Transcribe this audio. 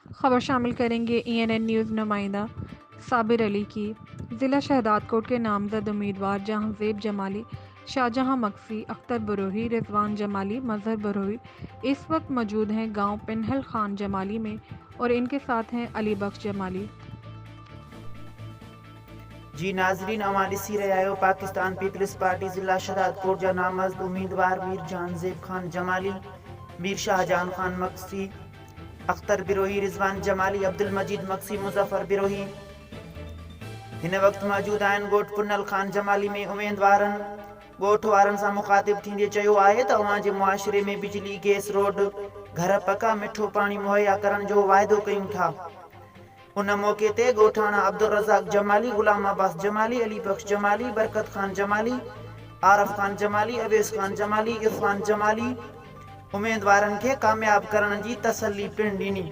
खबर शामिल करेंगे ENN न्यूज़ नुमाइंदा साबिर अली की। ज़िला शहदादकोट के नामजद उम्मीदवार जहांज़ेब जमाली, शाहजहां मक्सी, अख्तर बरोही, रिजवान जमाली, मजहर बरोही इस वक्त मौजूद हैं गांव पिन्हल खान जमाली में और इनके साथ हैं अली बख्श जमाली। जी नाजरीन, अवां ॾिसी रहिया आहियो पाकिस्तान पीपल्स पार्टी ज़िला शहदादकोट जा नामज़द उम्मीदवार मीर जहांज़ेब खान जमाली, मीर शाहजहां खान मक्सी, अख्तर बिरोही, रिजवान जमाली, अब्दुल मजीद मक्सी, मुज़फ़र बिरोही हिन वक्त मौजूद आहिनि ॻोठ पुनल खान जमाली में। उम्मीदवारनि ॻोठ वारनि सां मुखातिब थींदे चयो आहे त अवां जे मुआशिरे में बिजली, गैस, रोड, घर पका, मिठो पाणी मुहैया करण जो वाइदो कयूं था। उन मौके ते ॻोठाणा अब्दुल रज़ाक जमाली, गुलाम अब्बास जमाली, अली बख्श जमाली, बरकत खान जमाली, आरफ खान जमाली, अवेस खान जमाली, इरफान जमाली उम्मीदवारनि खे कामयाब करण जी तसल्ली पिणु ॾिनी।